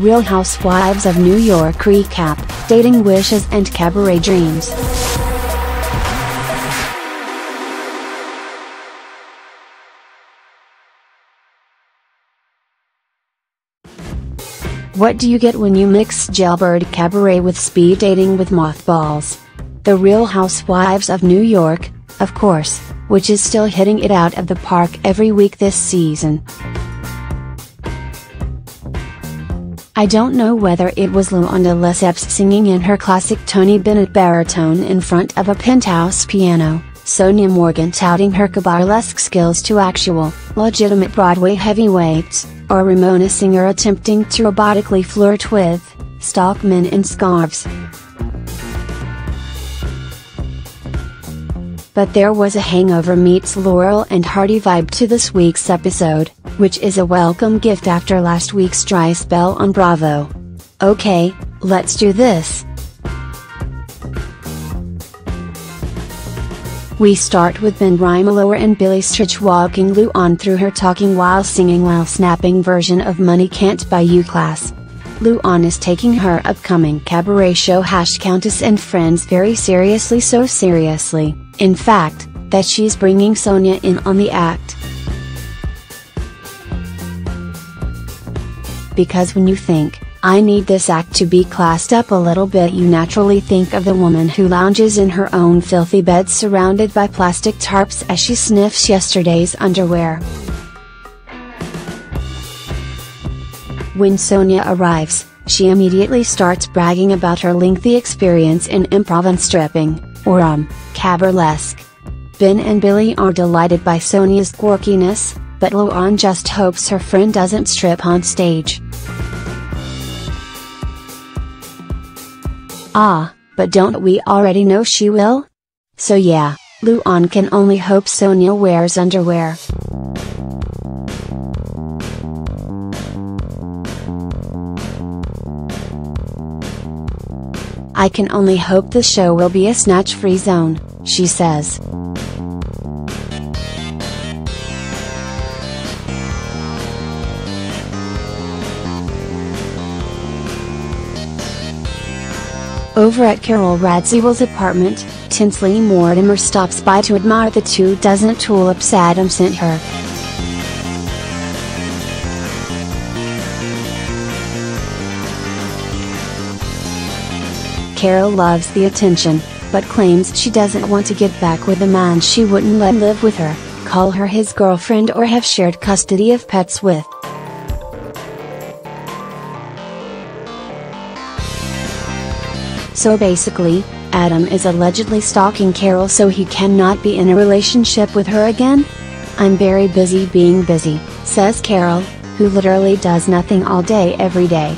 Real Housewives of New York recap, dating wishes and cabaret dreams. What do you get when you mix jailbird cabaret with speed dating with mothballs? The Real Housewives of New York, of course, which is still hitting it out of the park every week this season. I don't know whether it was Luana Lesseps singing in her classic Tony Bennett baritone in front of a penthouse piano, Sonia Morgan touting her cabaret-esque skills to actual, legitimate Broadway heavyweights, or Ramona Singer attempting to robotically flirt with, stock men in scarves. But there was a Hangover meets Laurel and Hardy vibe to this week's episode, which is a welcome gift after last week's dry spell on Bravo. Okay, let's do this. We start with Ben Rimalower and Billy Stritch walking Luann through her talking while singing while snapping version of Money Can't Buy You class. Luann is taking her upcoming cabaret show Countess and Friends very seriously, so seriously, in fact, that she's bringing Sonia in on the act. Because when you think, I need this act to be classed up a little bit, you naturally think of the woman who lounges in her own filthy bed surrounded by plastic tarps as she sniffs yesterday's underwear. When Sonia arrives, she immediately starts bragging about her lengthy experience in improv and stripping, or cabaret-esque. Ben and Billy are delighted by Sonia's quirkiness, but Luann just hopes her friend doesn't strip on stage. But don't we already know she will? So yeah, Luann can only hope Sonia wears underwear. I can only hope the show will be a snatch-free zone, she says. Over at Carol Radziwill's apartment, Tinsley Mortimer stops by to admire the 24 tulips Adam sent her. Carol loves the attention, but claims she doesn't want to get back with a man she wouldn't let live with her, call her his girlfriend, or have shared custody of pets with. So basically, Adam is allegedly stalking Carol so he cannot be in a relationship with her again? I'm very busy being busy, says Carol, who literally does nothing all day every day.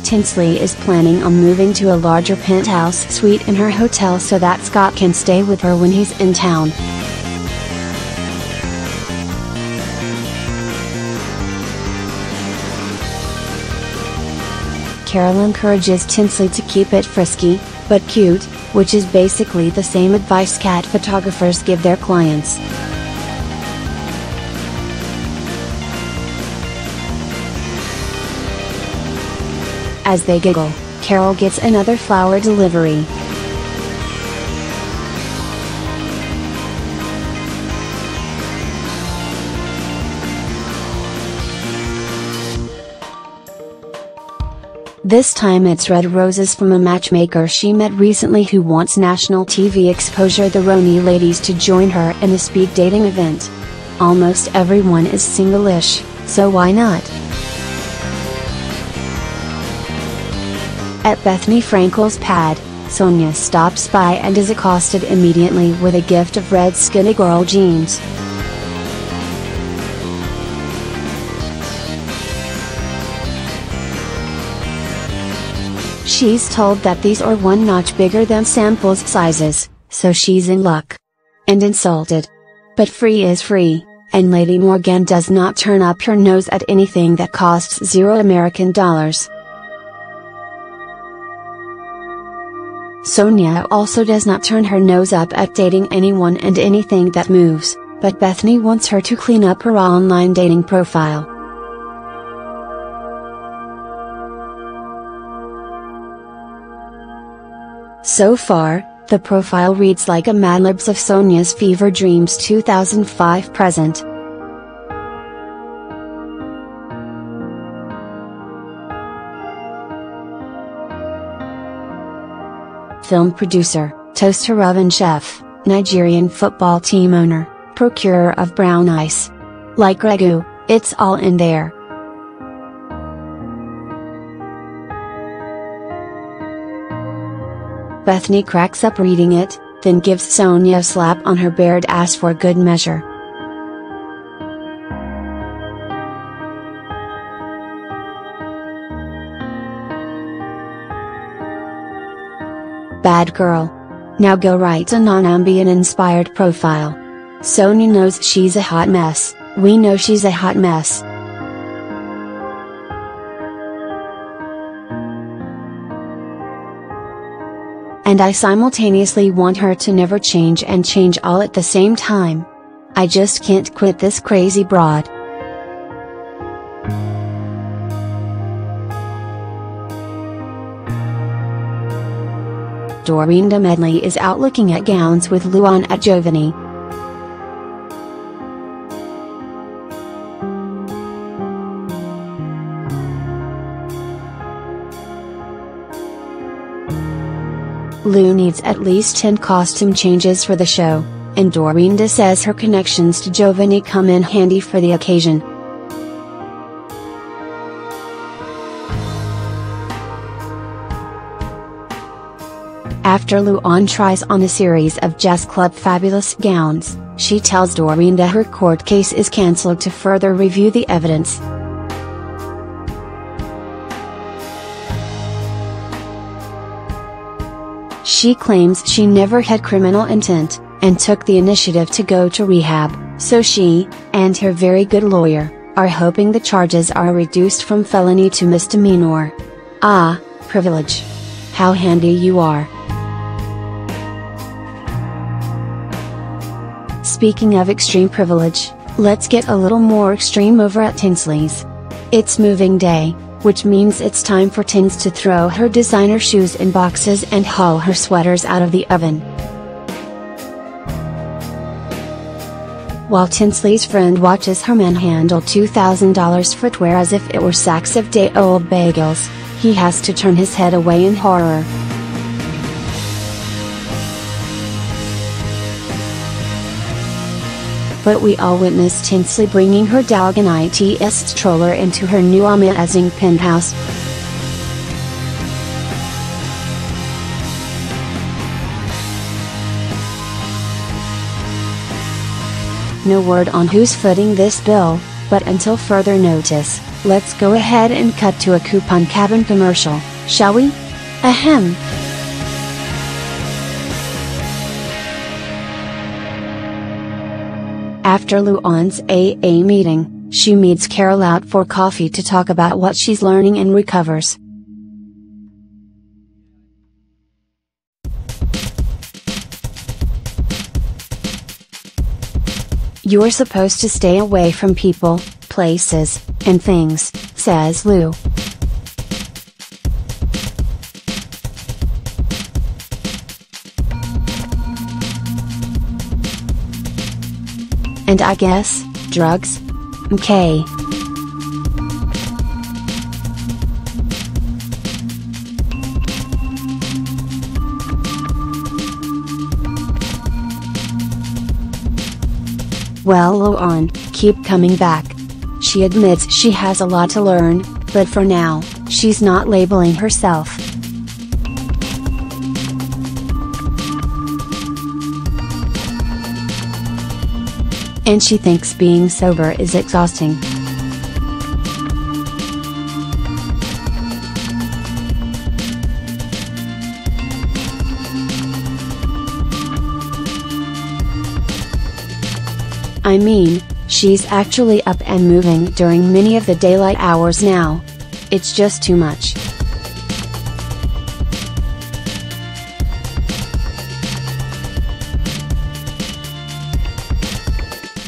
Tinsley is planning on moving to a larger penthouse suite in her hotel so that Scott can stay with her when he's in town. Carol encourages Tinsley to keep it frisky, but cute, which is basically the same advice cat photographers give their clients. As they giggle, Carol gets another flower delivery. This time it's red roses from a matchmaker she met recently who wants national TV exposure. The Roni ladies to join her in a speed dating event. Almost everyone is single-ish, so why not? At Bethany Frankel's pad, Sonia stops by and is accosted immediately with a gift of red skinny girl jeans. She's told that these are one notch bigger than samples sizes, so she's in luck. And insulted. But free is free, and Lady Morgan does not turn up her nose at anything that costs $0. Sonia also does not turn her nose up at dating anyone and anything that moves, but Bethany wants her to clean up her online dating profile. So far, the profile reads like a Mad Libs of Sonia's Fever Dreams 2005 present. Film producer, toaster oven chef, Nigerian football team owner, procurer of brown ice. Like ragu, it's all in there. Bethany cracks up reading it, then gives Sonia a slap on her bared ass for good measure. Bad girl. Now go write a non-ambient inspired profile. Sonia knows she's a hot mess, we know she's a hot mess. And I simultaneously want her to never change and change all at the same time. I just can't quit this crazy broad. Dorinda Medley is out looking at gowns with Luan at Giovanni. Lou needs at least 10 costume changes for the show, and Dorinda says her connections to Giovanni come in handy for the occasion. After Luan tries on a series of Jazz Club fabulous gowns, she tells Dorinda her court case is cancelled to further review the evidence. She claims she never had criminal intent, and took the initiative to go to rehab, so she, and her very good lawyer, are hoping the charges are reduced from felony to misdemeanor. Ah, privilege. How handy you are. Speaking of extreme privilege, let's get a little more extreme over at Tinsley's. It's moving day, which means it's time for Tins to throw her designer shoes in boxes and haul her sweaters out of the oven. While Tinsley's friend watches her manhandle $2,000 footwear as if it were sacks of day-old bagels, he has to turn his head away in horror. But we all witnessed Tinsley bringing her dog and ITS stroller into her new amazing penthouse. No word on who's footing this bill, but until further notice, let's go ahead and cut to a coupon cabin commercial, shall we? Ahem. After Luan's AA meeting, she meets Carol out for coffee to talk about what she's learning and recovers. You're supposed to stay away from people, places, and things, says Lou. And I guess, drugs? Okay. Well, Luan, keep coming back. She admits she has a lot to learn, but for now, she's not labeling herself. And she thinks being sober is exhausting. I mean, she's actually up and moving during many of the daylight hours now. It's just too much.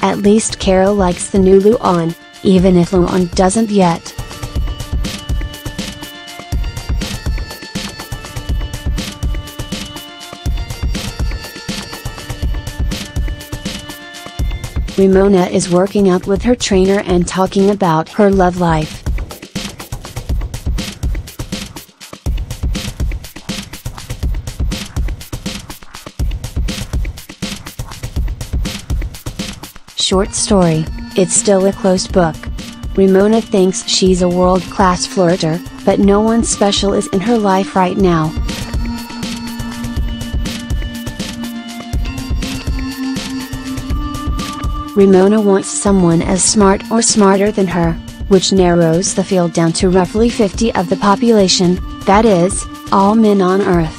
At least Carol likes the new Luan, even if Luan doesn't yet. Ramona is working out with her trainer and talking about her love life. Short story, it's still a closed book. Ramona thinks she's a world-class flirter, but no one special is in her life right now. Ramona wants someone as smart or smarter than her, which narrows the field down to roughly 50 of the population, that is, all men on Earth.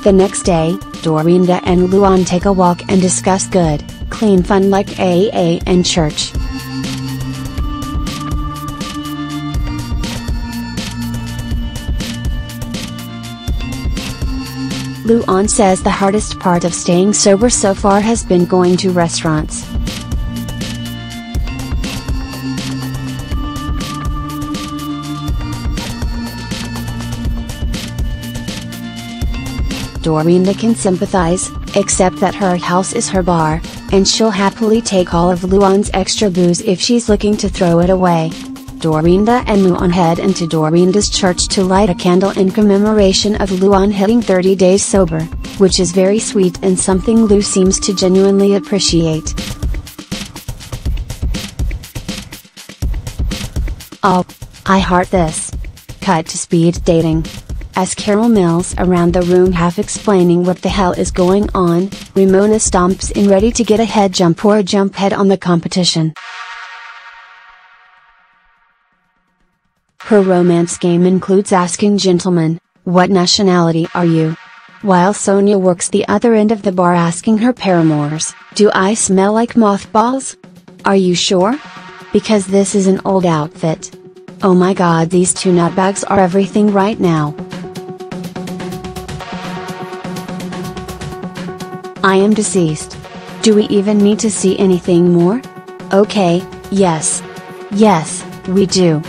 The next day, Dorinda and Luan take a walk and discuss good, clean fun like AA and church. Luan says the hardest part of staying sober so far has been going to restaurants. Dorinda can sympathize, except that her house is her bar, and she'll happily take all of Luan's extra booze if she's looking to throw it away. Dorinda and Luan head into Dorinda's church to light a candle in commemoration of Luan hitting 30 days sober, which is very sweet and something Lu seems to genuinely appreciate. Oh, I heart this. Cut to speed dating. As Carol mills around the room half explaining what the hell is going on, Ramona stomps in ready to get a head jump or a jump head on the competition. Her romance game includes asking gentlemen, "What nationality are you?" While Sonia works the other end of the bar asking her paramours, "Do I smell like mothballs? Are you sure? Because this is an old outfit. Oh my god, these two nutbags are everything right now. I am deceased. Do we even need to see anything more? Okay, yes. Yes, we do."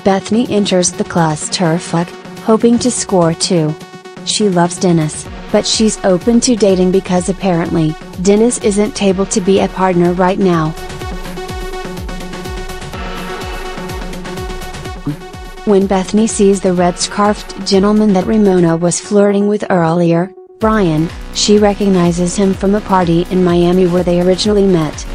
Bethany enters the clusterfuck, hoping to score too. She loves Dennis, but she's open to dating because apparently, Dennis isn't able to be a partner right now. When Bethany sees the red-scarfed gentleman that Ramona was flirting with earlier, Brian, she recognizes him from a party in Miami where they originally met.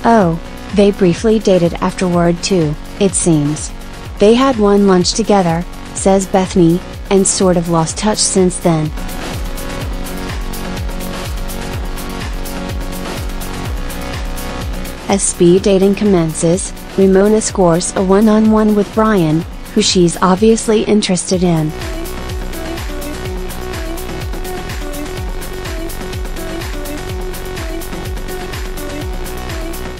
Oh, they briefly dated afterward too, it seems. They had one lunch together, says Bethany, and sort of lost touch since then. As speed dating commences, Ramona scores a one-on-one with Brian, who she's obviously interested in.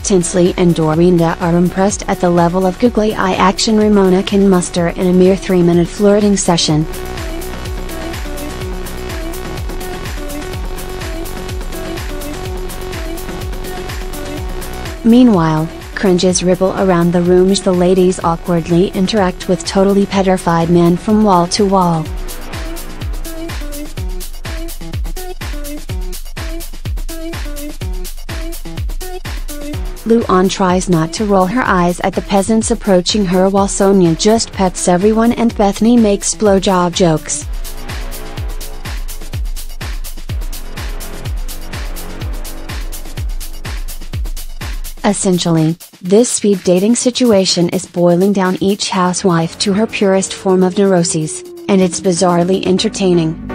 Tinsley and Dorinda are impressed at the level of googly eye action Ramona can muster in a mere 3-minute flirting session. Meanwhile, cringes ripple around the room as the ladies awkwardly interact with totally petrified men from wall to wall. Luan tries not to roll her eyes at the peasants approaching her while Sonia just pets everyone and Bethany makes blowjob jokes. Essentially, this speed dating situation is boiling down each housewife to her purest form of neuroses, and it's bizarrely entertaining.